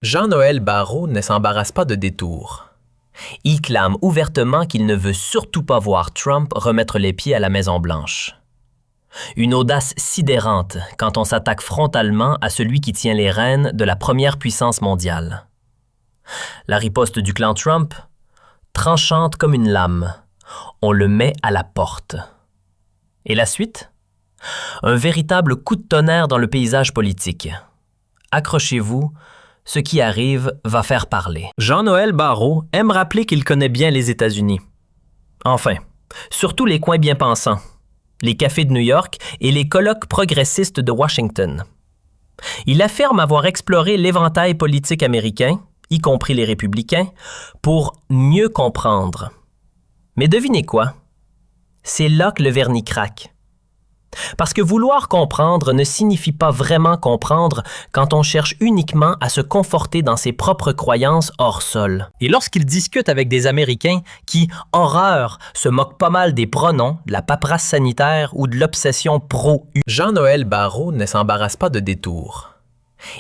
Jean-Noël Barrot ne s'embarrasse pas de détours. Il clame ouvertement qu'il ne veut surtout pas voir Trump remettre les pieds à la Maison-Blanche. Une audace sidérante quand on s'attaque frontalement à celui qui tient les rênes de la première puissance mondiale. La riposte du clan Trump, tranchante comme une lame, on le met à la porte. Et la suite? Un véritable coup de tonnerre dans le paysage politique. Accrochez-vous, ce qui arrive va faire parler. Jean-Noël Barrot aime rappeler qu'il connaît bien les États-Unis. Enfin, surtout les coins bien pensants, les cafés de New York et les colloques progressistes de Washington. Il affirme avoir exploré l'éventail politique américain, y compris les républicains, pour mieux comprendre. Mais devinez quoi? C'est là que le vernis craque. Parce que vouloir comprendre ne signifie pas vraiment comprendre quand on cherche uniquement à se conforter dans ses propres croyances hors sol. Et lorsqu'il discute avec des Américains qui, horreur, se moquent pas mal des pronoms, de la paperasse sanitaire ou de l'obsession pro-U, Jean-Noël Barrot ne s'embarrasse pas de détours.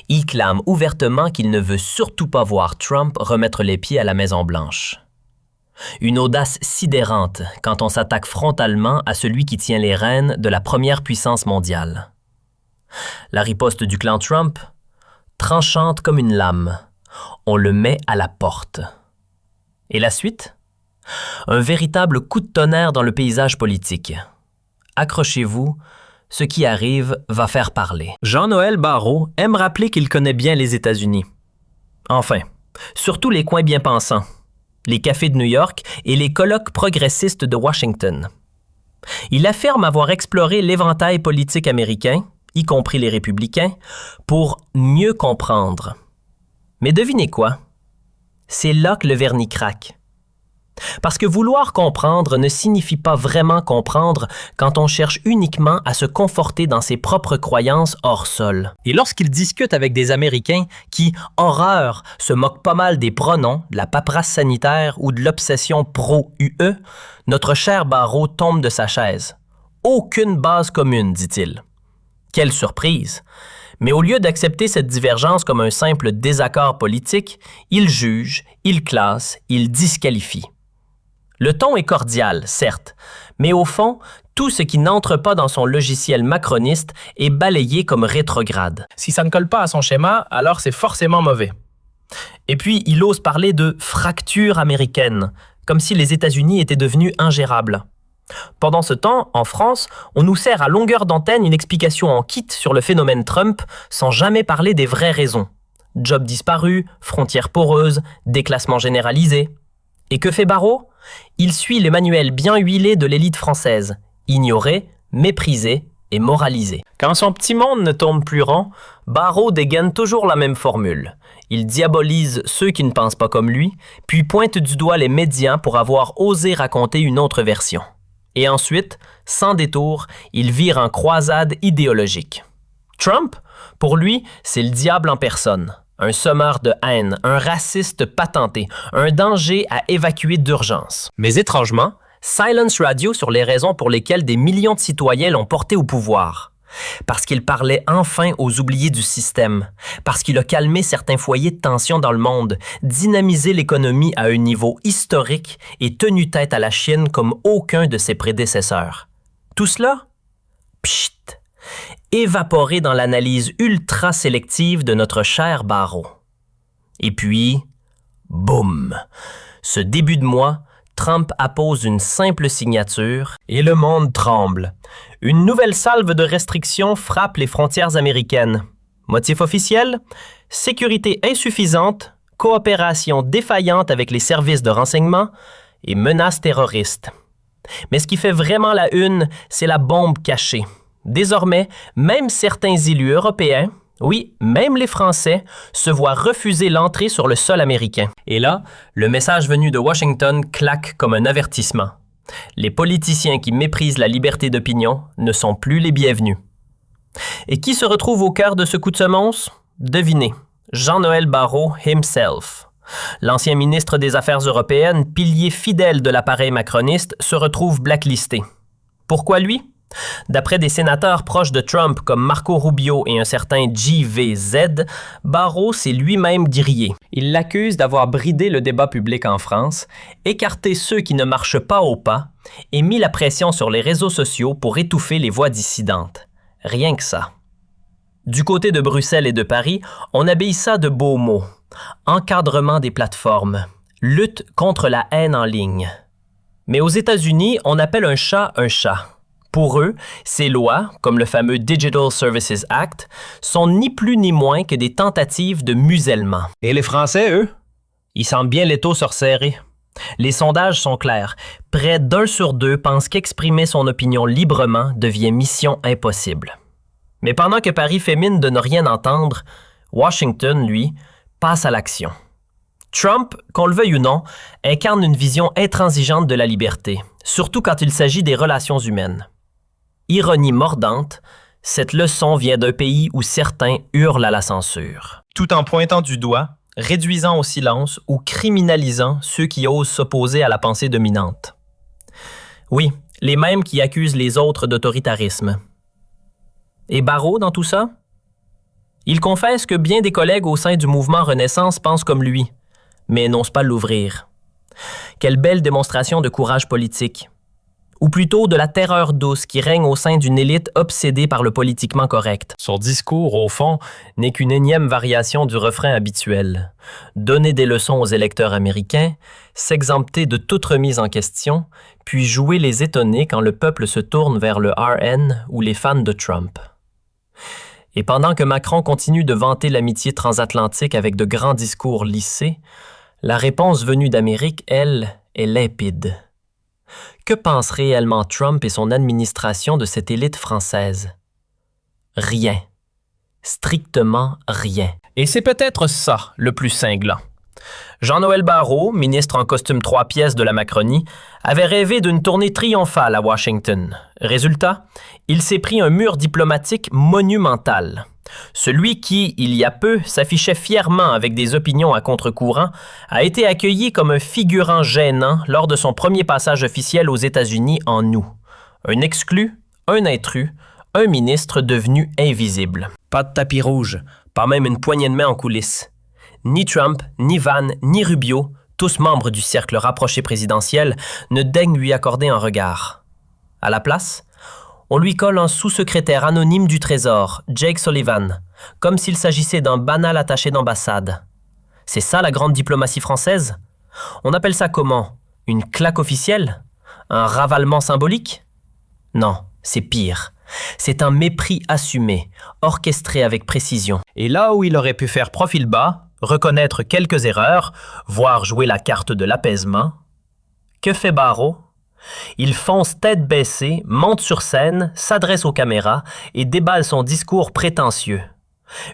Il clame ouvertement qu'il ne veut surtout pas voir Trump remettre les pieds à la Maison-Blanche. Une audace sidérante quand on s'attaque frontalement à celui qui tient les rênes de la première puissance mondiale. La riposte du clan Trump, tranchante comme une lame, on le met à la porte. Et la suite? Un véritable coup de tonnerre dans le paysage politique. Accrochez-vous, ce qui arrive va faire parler. Jean-Noël Barrot aime rappeler qu'il connaît bien les États-Unis. Enfin, surtout les coins bien pensants, les cafés de New York et les colloques progressistes de Washington. Il affirme avoir exploré l'éventail politique américain, y compris les républicains, pour mieux comprendre. Mais devinez quoi? C'est là que le vernis craque. Parce que vouloir comprendre ne signifie pas vraiment comprendre quand on cherche uniquement à se conforter dans ses propres croyances hors sol. Et lorsqu'il discute avec des Américains qui, horreur, se moquent pas mal des pronoms, de la paperasse sanitaire ou de l'obsession pro-UE, notre cher Barrot tombe de sa chaise. Aucune base commune, dit-il. Quelle surprise! Mais au lieu d'accepter cette divergence comme un simple désaccord politique, il juge, il classe, il disqualifie. Le ton est cordial, certes, mais au fond, tout ce qui n'entre pas dans son logiciel macroniste est balayé comme rétrograde. Si ça ne colle pas à son schéma, alors c'est forcément mauvais. Et puis, il ose parler de « fracture américaine », comme si les États-Unis étaient devenus ingérables. Pendant ce temps, en France, on nous sert à longueur d'antenne une explication en kit sur le phénomène Trump sans jamais parler des vraies raisons. Jobs disparus, frontières poreuses, déclassement généralisé. Et que fait Barrot? Il suit les manuels bien huilés de l'élite française, ignoré, méprisé et moralisé. Quand son petit monde ne tombe plus rond, Barrot dégaine toujours la même formule. Il diabolise ceux qui ne pensent pas comme lui, puis pointe du doigt les médias pour avoir osé raconter une autre version. Et ensuite, sans détour, il vire en croisade idéologique. Trump, pour lui, c'est le diable en personne. Un semeur de haine, un raciste patenté, un danger à évacuer d'urgence. Mais étrangement, silence radio sur les raisons pour lesquelles des millions de citoyens l'ont porté au pouvoir. Parce qu'il parlait enfin aux oubliés du système, parce qu'il a calmé certains foyers de tension dans le monde, dynamisé l'économie à un niveau historique et tenu tête à la Chine comme aucun de ses prédécesseurs. Tout cela? Pchit! Évaporé dans l'analyse ultra sélective de notre cher Barrot. Et puis, boum! Ce début de mois, Trump appose une simple signature et le monde tremble. Une nouvelle salve de restrictions frappe les frontières américaines. Motif officiel? Sécurité insuffisante, coopération défaillante avec les services de renseignement et menaces terroristes. Mais ce qui fait vraiment la une, c'est la bombe cachée. Désormais, même certains élus européens, oui, même les Français, se voient refuser l'entrée sur le sol américain. Et là, le message venu de Washington claque comme un avertissement. Les politiciens qui méprisent la liberté d'opinion ne sont plus les bienvenus. Et qui se retrouve au cœur de ce coup de semonce? Devinez, Jean-Noël Barrot himself. L'ancien ministre des Affaires européennes, pilier fidèle de l'appareil macroniste, se retrouve blacklisté. Pourquoi lui? D'après des sénateurs proches de Trump comme Marco Rubio et un certain JVZ, Barrot s'est lui-même grillé. Il l'accuse d'avoir bridé le débat public en France, écarté ceux qui ne marchent pas au pas et mis la pression sur les réseaux sociaux pour étouffer les voix dissidentes. Rien que ça. Du côté de Bruxelles et de Paris, on habille ça de beaux mots. Encadrement des plateformes, lutte contre la haine en ligne. Mais aux États-Unis, on appelle un chat un chat. Pour eux, ces lois, comme le fameux Digital Services Act, sont ni plus ni moins que des tentatives de musellement. Et les Français, eux? Ils sentent bien l'étau se resserrer. Les sondages sont clairs. Près d'1 sur 2 pense qu'exprimer son opinion librement devient mission impossible. Mais pendant que Paris fait mine de ne rien entendre, Washington, lui, passe à l'action. Trump, qu'on le veuille ou non, incarne une vision intransigeante de la liberté, surtout quand il s'agit des relations humaines. Ironie mordante, cette leçon vient d'un pays où certains hurlent à la censure. Tout en pointant du doigt, réduisant au silence ou criminalisant ceux qui osent s'opposer à la pensée dominante. Oui, les mêmes qui accusent les autres d'autoritarisme. Et Barrot dans tout ça? Il confesse que bien des collègues au sein du mouvement Renaissance pensent comme lui, mais n'osent pas l'ouvrir. Quelle belle démonstration de courage politique. Ou plutôt de la terreur douce qui règne au sein d'une élite obsédée par le politiquement correct. Son discours, au fond, n'est qu'une énième variation du refrain habituel. Donner des leçons aux électeurs américains, s'exempter de toute remise en question, puis jouer les étonnés quand le peuple se tourne vers le RN ou les fans de Trump. Et pendant que Macron continue de vanter l'amitié transatlantique avec de grands discours lissés, la réponse venue d'Amérique, elle, est limpide. Que pense réellement Trump et son administration de cette élite française? Rien. Strictement rien. Et c'est peut-être ça le plus cinglant. Jean-Noël Barrot, ministre en costume 3 pièces de la Macronie, avait rêvé d'une tournée triomphale à Washington. Résultat, il s'est pris un mur diplomatique monumental. Celui qui, il y a peu, s'affichait fièrement avec des opinions à contre-courant, a été accueilli comme un figurant gênant lors de son premier passage officiel aux États-Unis en août. Un exclu, un intrus, un ministre devenu invisible. Pas de tapis rouge, pas même une poignée de main en coulisses. Ni Trump, ni Vann, ni Rubio, tous membres du cercle rapproché présidentiel, ne daignent lui accorder un regard. À la place, on lui colle un sous-secrétaire anonyme du Trésor, Jake Sullivan, comme s'il s'agissait d'un banal attaché d'ambassade. C'est ça la grande diplomatie française? On appelle ça comment? Une claque officielle? Un ravalement symbolique? Non, c'est pire. C'est un mépris assumé, orchestré avec précision. Et là où il aurait pu faire profil bas, reconnaître quelques erreurs, voire jouer la carte de l'apaisement, que fait Barrot? Il fonce tête baissée, monte sur scène, s'adresse aux caméras et déballe son discours prétentieux.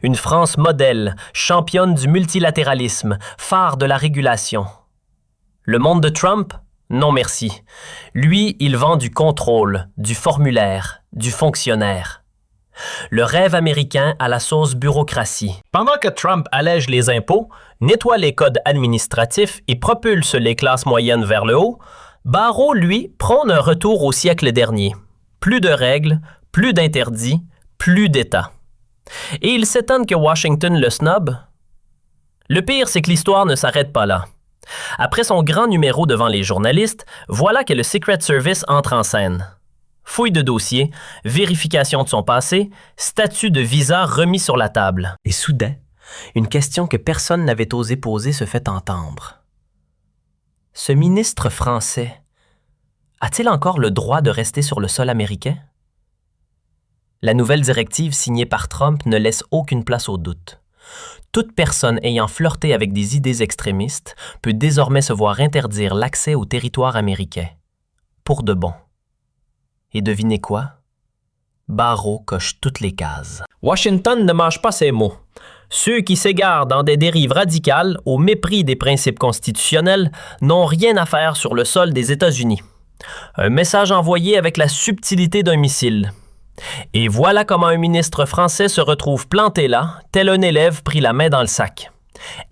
Une France modèle, championne du multilatéralisme, phare de la régulation. Le monde de Trump? Non merci. Lui, il vend du contrôle, du formulaire, du fonctionnaire. Le rêve américain à la sauce bureaucratie. Pendant que Trump allège les impôts, nettoie les codes administratifs et propulse les classes moyennes vers le haut, Barrot, lui, prône un retour au siècle dernier. Plus de règles, plus d'interdits, plus d'État. Et il s'étonne que Washington le snob. Le pire, c'est que l'histoire ne s'arrête pas là. Après son grand numéro devant les journalistes, voilà que le Secret Service entre en scène. Fouille de dossier, vérification de son passé, statut de visa remis sur la table. Et soudain, une question que personne n'avait osé poser se fait entendre. Ce ministre français a-t-il encore le droit de rester sur le sol américain? La nouvelle directive signée par Trump ne laisse aucune place au doute. Toute personne ayant flirté avec des idées extrémistes peut désormais se voir interdire l'accès au territoire américain. Pour de bon. Et devinez quoi? Barrot coche toutes les cases. Washington ne mange pas ses mots. Ceux qui s'égarent dans des dérives radicales au mépris des principes constitutionnels n'ont rien à faire sur le sol des États-Unis. Un message envoyé avec la subtilité d'un missile. Et voilà comment un ministre français se retrouve planté là, tel un élève pris la main dans le sac.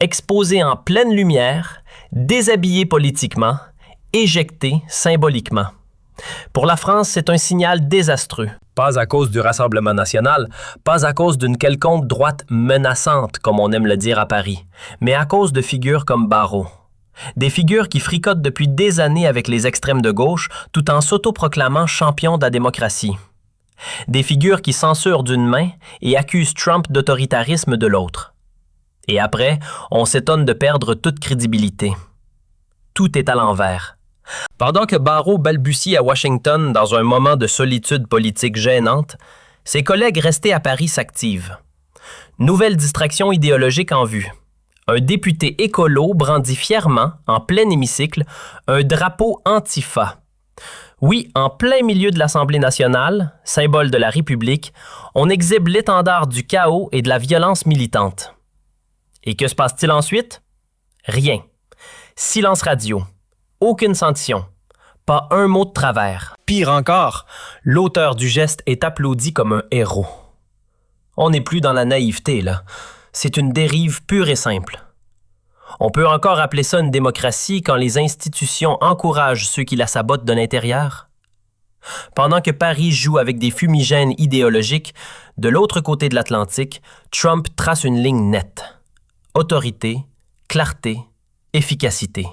Exposé en pleine lumière, déshabillé politiquement, éjecté symboliquement. Pour la France, c'est un signal désastreux. Pas à cause du Rassemblement national, pas à cause d'une quelconque droite menaçante, comme on aime le dire à Paris, mais à cause de figures comme Barrot. Des figures qui fricotent depuis des années avec les extrêmes de gauche tout en s'autoproclamant champions de la démocratie. Des figures qui censurent d'une main et accusent Trump d'autoritarisme de l'autre. Et après, on s'étonne de perdre toute crédibilité. Tout est à l'envers. Pendant que Barrot balbutie à Washington dans un moment de solitude politique gênante, ses collègues restés à Paris s'activent. Nouvelle distraction idéologique en vue. Un député écolo brandit fièrement, en plein hémicycle, un drapeau antifa. Oui, en plein milieu de l'Assemblée nationale, symbole de la République, on exhibe l'étendard du chaos et de la violence militante. Et que se passe-t-il ensuite? Rien. Silence radio. Aucune sanction. Pas un mot de travers. Pire encore, l'auteur du geste est applaudi comme un héros. On n'est plus dans la naïveté, là. C'est une dérive pure et simple. On peut encore appeler ça une démocratie quand les institutions encouragent ceux qui la sabotent de l'intérieur? Pendant que Paris joue avec des fumigènes idéologiques, de l'autre côté de l'Atlantique, Trump trace une ligne nette. Autorité, clarté, efficacité.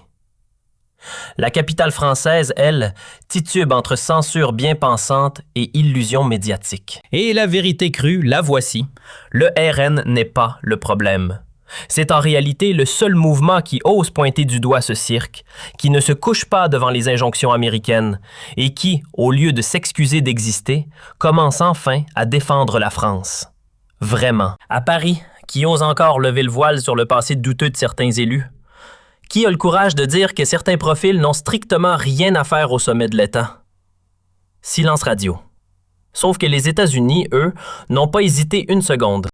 La capitale française, elle, titube entre censure bien pensante et illusion médiatique. Et la vérité crue, la voici. Le RN n'est pas le problème. C'est en réalité le seul mouvement qui ose pointer du doigt ce cirque, qui ne se couche pas devant les injonctions américaines et qui, au lieu de s'excuser d'exister, commence enfin à défendre la France. Vraiment. À Paris, qui ose encore lever le voile sur le passé douteux de certains élus? Qui a le courage de dire que certains profils n'ont strictement rien à faire au sommet de l'État? Silence radio. Sauf que les États-Unis, eux, n'ont pas hésité une seconde.